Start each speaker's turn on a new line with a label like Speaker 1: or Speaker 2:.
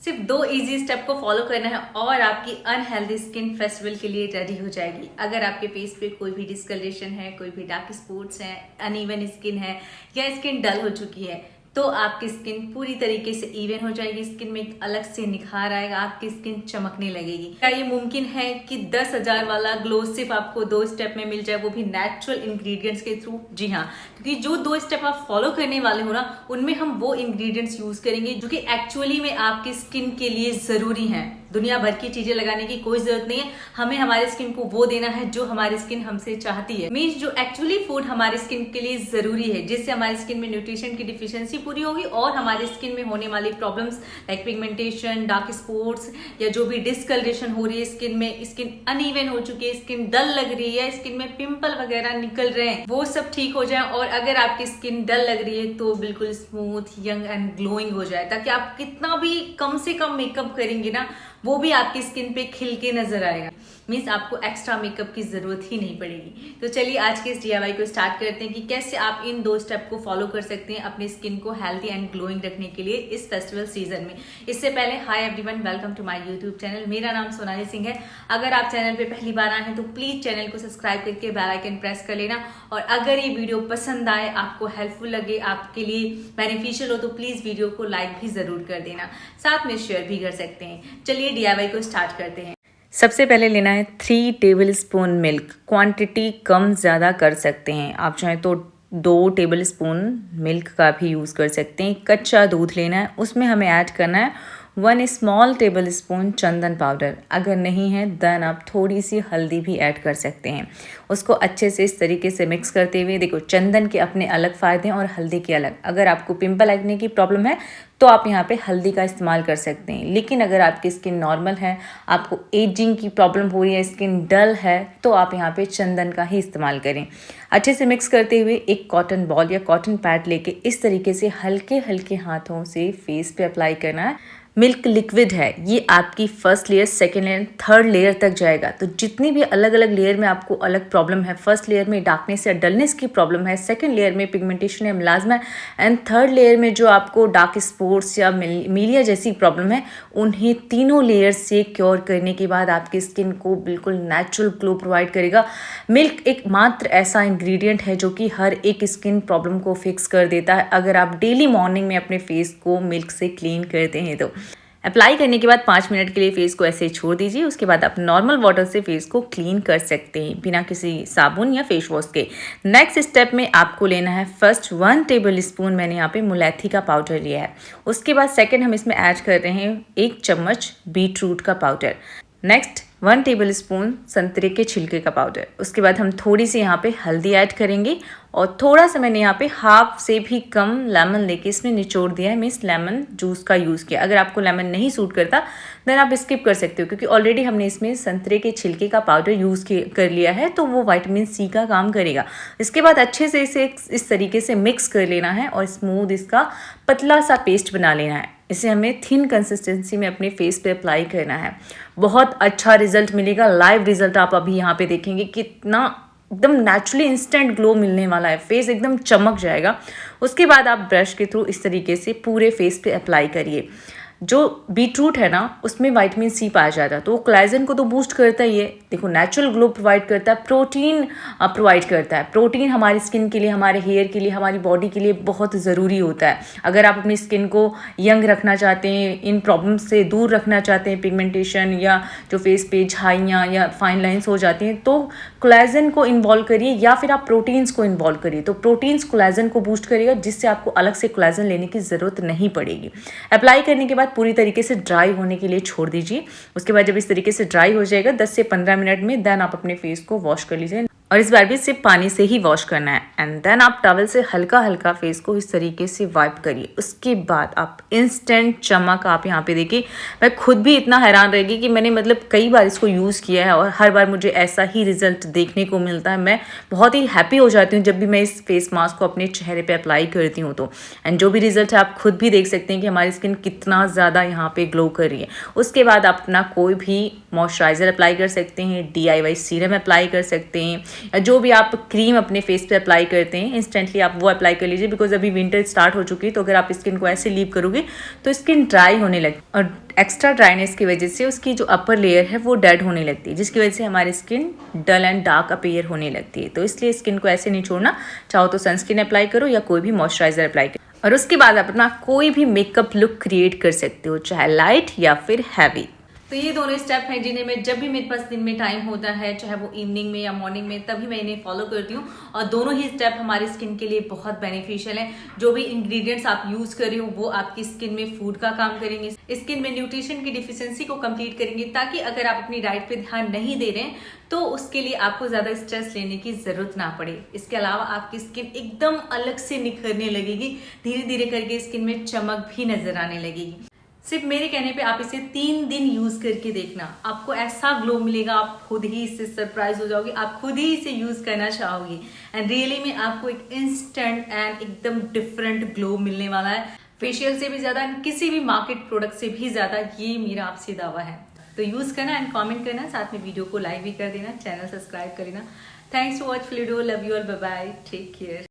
Speaker 1: सिर्फ 2 easy step को follow करना है और आपकी अनहेल्दी स्किन फेस्टिवल के लिए रेडी हो जाएगी। अगर आपके फेस पे कोई भी डिस्कलरेशन है, कोई भी डार्क स्पॉट्स है, अनइवन स्किन है या स्किन डल हो चुकी है, तो आपकी स्किन पूरी तरीके से इवन हो जाएगी। स्किन में एक अलग से निखार आएगा, आपकी स्किन चमकने लगेगी। क्या ये मुमकिन है कि 10,000 वाला ग्लो सिर्फ आपको 2 स्टेप में मिल जाए, वो भी नेचुरल इंग्रेडिएंट्स के थ्रू? जी हाँ, क्योंकि जो 2 स्टेप आप फॉलो करने वाले हो ना, उनमें हम वो इंग्रेडिएंट्स यूज करेंगे जो कि एक्चुअली में आपकी स्किन के लिए जरूरी है। दुनिया भर की चीजें लगाने की कोई जरूरत नहीं है, हमें हमारे स्किन को वो देना है जो हमारी स्किन हमसे चाहती है। मींस जो एक्चुअली फूड हमारी स्किन के लिए जरूरी है, जिससे हमारी स्किन में न्यूट्रिशन की डिफिशियंसी पूरी होगी और हमारी स्किन में होने वाली problems like pigmentation, dark spots या जो भी डिस्कलरेशन हो रही है स्किन में, स्किन अनइवन हो चुकी है, स्किन डल लग रही है, स्किन में पिंपल वगैरह निकल रहे हैं, वो सब ठीक हो जाए। और अगर आपकी स्किन डल लग रही है तो बिल्कुल स्मूथ, यंग एंड ग्लोइंग हो जाए, ताकि आप कितना भी कम से कम मेकअप करेंगे ना, वो भी आपकी स्किन पे खिल के नजर आएगा। मीन्स आपको एक्स्ट्रा मेकअप की जरूरत ही नहीं पड़ेगी। तो चलिए आज के इस DIY को स्टार्ट करते हैं कि कैसे आप इन 2 स्टेप को फॉलो कर सकते हैं अपनी स्किन को हेल्थी एंड ग्लोइंग रखने के लिए इस फेस्टिवल सीजन में। इससे पहले hi everyone, welcome to my YouTube channel. मेरा नाम सोनाली सिंह है। अगर आप चैनल पे पहली बार आए हैं तो प्लीज चैनल को सब्सक्राइब करके बेल आइकन प्रेस कर लेना। और अगर ये वीडियो पसंद आए, आपको हेल्पफुल लगे, आपके लिए बेनिफिशियल हो, तो प्लीज वीडियो को लाइक भी जरूर कर देना, साथ में शेयर भी कर सकते हैं। चलिए DIY को स्टार्ट करते हैं। सबसे पहले लेना है 3 टेबल स्पून मिल्क। क्वांटिटी कम ज़्यादा कर सकते हैं, आप चाहें तो 2 टेबल स्पून मिल्क का भी यूज़ कर सकते हैं। कच्चा दूध लेना है, उसमें हमें ऐड करना है 1 स्मॉल टेबल स्पून चंदन पाउडर। अगर नहीं है देन आप थोड़ी सी हल्दी भी ऐड कर सकते हैं। उसको अच्छे से इस तरीके से मिक्स करते हुए, देखो चंदन के अपने अलग फ़ायदे हैं और हल्दी के अलग। अगर आपको पिंपल एक्ने की प्रॉब्लम है तो आप यहाँ पे हल्दी का इस्तेमाल कर सकते हैं, लेकिन अगर आपकी स्किन नॉर्मल है, आपको एजिंग की प्रॉब्लम हो रही है, स्किन डल है, तो आप यहाँ पे चंदन का ही इस्तेमाल करें। अच्छे से मिक्स करते हुए एक कॉटन बॉल या कॉटन पैड लेके इस तरीके से हल्के हल्के हाथों से फेस पे अप्लाई करना है। मिल्क लिक्विड है, ये आपकी first layer, second layer, third layer तक जाएगा। तो जितनी भी अलग अलग लेयर में आपको अलग प्रॉब्लम है, फर्स्ट लेयर में डार्कनेस या डलनेस की प्रॉब्लम है, सेकेंड लेयर में पिगमेंटेशन या मिलाज्मा, एंड थर्ड लेयर में जो आपको डार्क स्पॉट्स या मिलिया जैसी प्रॉब्लम है, उन्हें तीनों लेयर से क्योर करने के बाद आपकी स्किन को बिल्कुल नेचुरल ग्लो प्रोवाइड करेगा। मिल्क एक मात्र ऐसा इंग्रेडिएंट है जो कि हर एक स्किन प्रॉब्लम को फिक्स कर देता है, अगर आप डेली मॉर्निंग में अपने फेस को मिल्क से क्लीन करते हैं तो। अप्लाई करने के बाद 5 मिनट के लिए फेस को ऐसे छोड़ दीजिए। उसके बाद आप नॉर्मल वाटर से फेस को क्लीन कर सकते हैं बिना किसी साबुन या फेस वॉश के। नेक्स्ट स्टेप में आपको लेना है फर्स्ट 1 टेबल स्पून मैंने यहाँ पे मुलैथी का पाउडर लिया है। उसके बाद सेकंड हम इसमें ऐड कर रहे हैं 1 चम्मच बीट रूट का पाउडर। नेक्स्ट 1 टेबल स्पून संतरे के छिलके का पाउडर। उसके बाद हम थोड़ी सी यहाँ पे हल्दी ऐड करेंगे और थोड़ा सा मैंने यहाँ पे हाफ से भी कम लेमन लेके इसमें निचोड़ दिया है। मीन्स लेमन जूस का यूज़ किया। अगर आपको लेमन नहीं सूट करता देन आप स्किप कर सकते हो, क्योंकि ऑलरेडी हमने इसमें संतरे के छिलके का पाउडर यूज़ कर लिया है, तो वो विटामिन C का काम करेगा। इसके बाद अच्छे से इसे इस तरीके से मिक्स कर लेना है और स्मूथ इसका पतला सा पेस्ट बना लेना है। इसे हमें थिन कंसिस्टेंसी में अपने फेस पे अप्लाई करना है। बहुत अच्छा रिजल्ट मिलेगा, लाइव रिजल्ट आप अभी यहाँ पे देखेंगे। कितना एकदम नेचुरली इंस्टेंट ग्लो मिलने वाला है, फेस एकदम चमक जाएगा। उसके बाद आप ब्रश के थ्रू इस तरीके से पूरे फेस पे अप्लाई करिए। जो बीटरूट है ना, उसमें विटामिन C पाया जाता है, तो वो कोलेजन को तो बूस्ट करता ही है। देखो नेचुरल ग्लो प्रोवाइड करता है, प्रोटीन प्रोवाइड करता है। प्रोटीन हमारी स्किन के लिए, हमारे हेयर के लिए, हमारी बॉडी के लिए बहुत ज़रूरी होता है। अगर आप अपनी स्किन को यंग रखना चाहते हैं, इन प्रॉब्लम से दूर रखना चाहते हैं, पिगमेंटेशन या जो फेस पे झाइयाँ या फाइन लाइन्स हो जाती हैं, तो कोलेजन को इन्वॉल्व करिए या फिर आप प्रोटीन्स को इन्वॉल्व करिए। तो प्रोटीन्स कोलेजन को बूस्ट करेगा, जिससे आपको अलग से कोलेजन लेने की ज़रूरत नहीं पड़ेगी। अप्लाई करने के बाद पूरी तरीके से ड्राई होने के लिए छोड़ दीजिए। उसके बाद जब इस तरीके से ड्राई हो जाएगा 10 से 15 मिनट में, देन आप अपने फेस को वॉश कर लीजिए। और इस बार भी सिर्फ पानी से ही वॉश करना है। एंड देन आप टॉवल से हल्का हल्का फेस को इस तरीके से वाइप करिए। उसके बाद आप इंस्टेंट चमक आप यहाँ पे देखिए। मैं खुद भी इतना हैरान रहेगी कि मैंने मतलब कई बार इसको यूज़ किया है और हर बार मुझे ऐसा ही रिजल्ट देखने को मिलता है। मैं बहुत ही हैप्पी हो जाती हूँ जब भी मैं इस फेस मास्क को अपने चेहरे पर अप्लाई करती हूँ तो। एंड जो भी रिजल्ट है आप खुद भी देख सकते हैं कि हमारी स्किन कितना ज़्यादा यहाँ पे ग्लो कर रही है। उसके बाद आप अपना कोई भी मॉइस्चराइज़र अप्लाई कर सकते हैं, DIY सीरम अप्लाई कर सकते हैं, या जो भी आप क्रीम अपने फेस पे अप्लाई करते हैं इंस्टेंटली आप वो अप्लाई कर लीजिए, बिकॉज अभी विंटर स्टार्ट हो चुकी है। तो अगर आप स्किन को ऐसे लीव करोगे तो स्किन ड्राई होने लगती है और एक्स्ट्रा ड्राइनेस की वजह से उसकी जो अपर लेयर है वो डेड होने लगती है, जिसकी वजह से हमारी skin dull and dark appear होने लगती है। तो इसलिए स्किन को ऐसे नहीं छोड़ना, चाहो तो सनस्क्रीन अप्लाई करो या कोई भी मॉइस्चराइजर अप्लाई करो और उसके बाद आप अपना कोई भी मेकअप लुक क्रिएट कर सकते हो, चाहे लाइट या फिर हैवी। तो ये दोनों स्टेप हैं जिन्हें मैं जब भी मेरे पास दिन में टाइम होता है, चाहे वो इवनिंग में या मॉर्निंग में, तभी मैं इन्हें फॉलो करती हूँ और दोनों ही स्टेप हमारी स्किन के लिए बहुत बेनिफिशियल है। जो भी इंग्रेडिएंट्स आप यूज कर रहे हो वो आपकी स्किन में फूड का काम करेंगे, स्किन में न्यूट्रिशन की डिफिशियंसी को कंप्लीट करेंगे, ताकि अगर आप अपनी डाइट पे ध्यान नहीं दे रहे हैं तो उसके लिए आपको ज्यादा स्ट्रेस लेने की जरूरत ना पड़े। इसके अलावा आपकी स्किन एकदम अलग से निखरने लगेगी, धीरे धीरे करके स्किन में चमक भी नजर आने लगेगी। सिर्फ मेरे कहने पे आप इसे 3 दिन यूज करके देखना, आपको ऐसा ग्लो मिलेगा, आप खुद ही इससे सरप्राइज हो जाओगे, आप खुद ही इसे यूज करना चाहोगे एंड रियली में आपको एक इंस्टेंट एंड एकदम डिफरेंट ग्लो मिलने वाला है। फेशियल से भी ज्यादा, किसी भी मार्केट प्रोडक्ट से भी ज्यादा, ये मेरा आपसे दावा है। तो यूज करना एंड कॉमेंट करना, साथ में वीडियो को लाइक भी कर देना, चैनल सब्सक्राइब कर देना। Thanks to watch video, love you all, bye bye, take care.